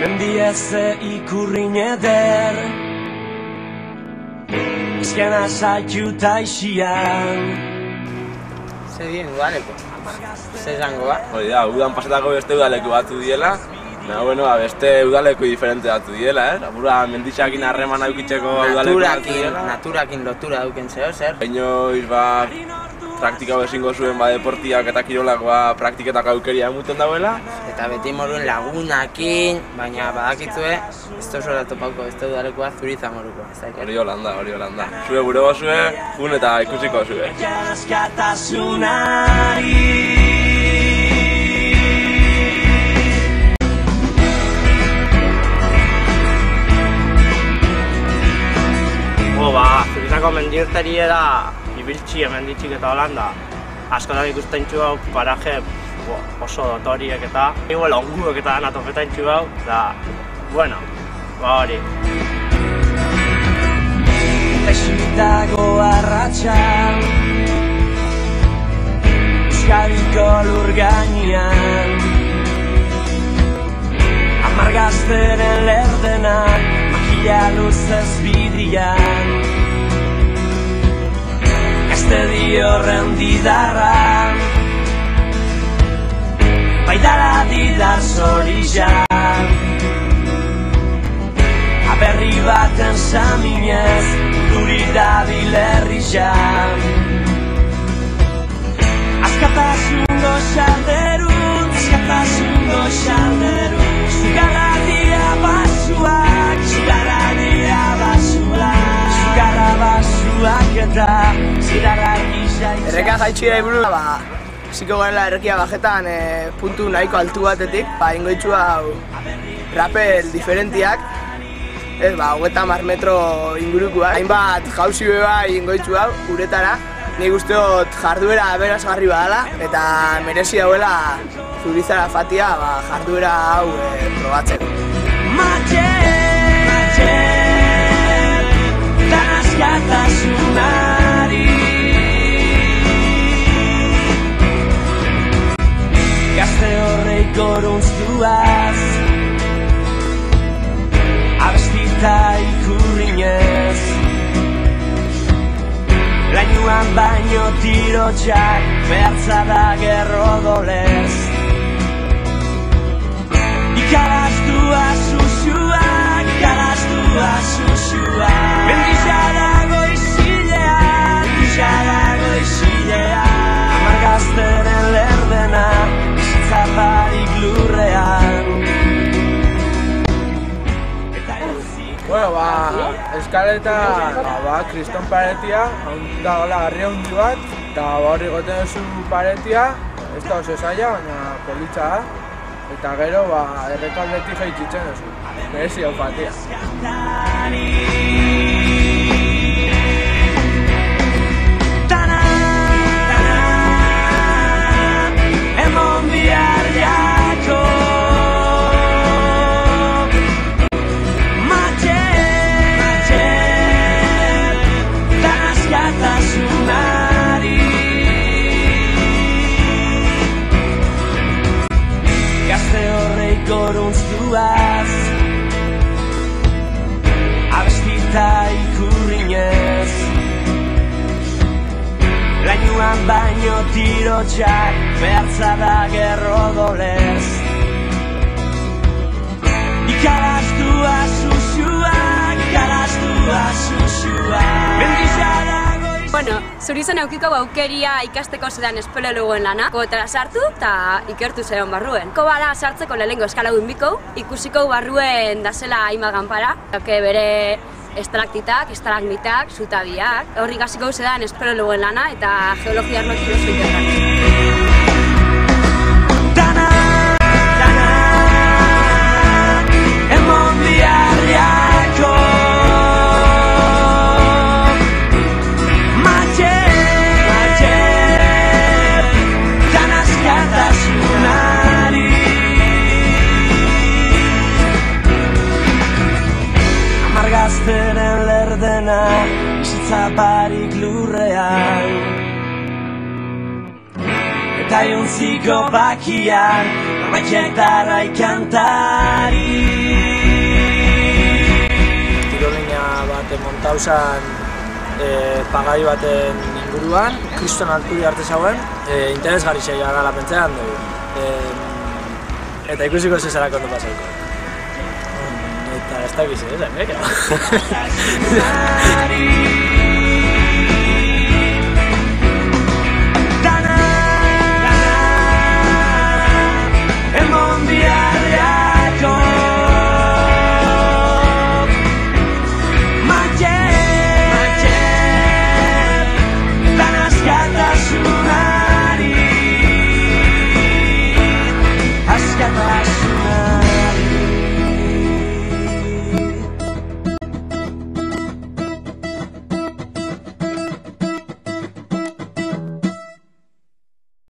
Mendieze ikurrin eder Ezkena saitu taixian Ze dien udaleko? Ze zango ba? Hori da, udan pasatako beste udaleku batzu diela. Bueno, beste udaleku diferente batzu diela, Apura mendixakin harreman aukitzeko udaleku batzu diela. Naturakin lotura duken zeo, zer? Bainoiz, praktika ezingo zuen deportiak eta kirolakoa praktiketak aukeria emuten dauela. Eta beti moruen lagunakin, baina badakitzue, ez tozora topauko beste udalekoa Zuriza moruko. Hori holanda. Zue gure gozue, jun eta ikusiko zue. Zurizako mendiurteria da ibiltzi menditxik eta holanda. Askotan ikusten txu hau paraje oso dotoriek eta igual onguek eta anatofetan txu hau, da, bueno, hori. Eixitago arratxan Euskadiko lur gainean Amargazteren lerdenak Makia luzez bidian Gazte diorren didarra Baidara didar zorizan Aberri baten saminez Duri dabil herrizan Askatasun goxalderun Askatasun goxalderun Zugaradia basuak Zugaradia basuak Zugarra basuak eta zirarrak izaitzak Erreka jaitxira iburu, hasiko garela errekia bajetan puntu nahiko altu batetik, ingoitxu hau rapel diferentiak, 30 metro ingurukoa. Hainbat jauzi beba ingoitxu hau uretara, nik usteot jarduera aberasgarri badala eta merezi dauela Zurizara fatia jarduera hau probatzeko. Gazte horreik gorunztuaz Abestita ikurrinez Lainuan baino tirotxak Behartza da gerro dolez Ikaraztua susuak Ikaraztua susuak Mendixadago izilean Mendixadago izilean Amargazteren lerdena Zaparik lurrean Eskaletan kriston paretia, da hola garria hundi bat, eta horri goten duzu paretia, ez da oso zaila, baina politxa da, eta gero errekaldetik jaitzitzen duzu, merezi hau fatia. Gorunztuaz Abestita ikurrinez Lainuan baino tirotxak Behartza da gerro dolez Ikaraztua susuak Ikaraztua susuak Mendixadago Bueno, Zurizan aukiko aukeria ikasteko zedan espeleologoen lana. Kogotara sartu eta ikertu zeon barruen. Kobala sartzeko lehengo eskalagun biko, ikusiko barruen dasela hainbat ganpara. Bere estalaktitak, estalagmitak, zutabiak. Horri gasiko zedan espeleologoen lana eta geologia arlotik oso interesgarri. Gazteren lerdena, bizitza barik lurrean Eta jontziko bakian, norbaitek darrai kantari dauzan pagai baten inguruan, kriston alturi arte zauen, interesgarri zeia gala pentsean dugu. Eta ikusiko zezarako ondo pasauko. Eta ez dakiz, ez da,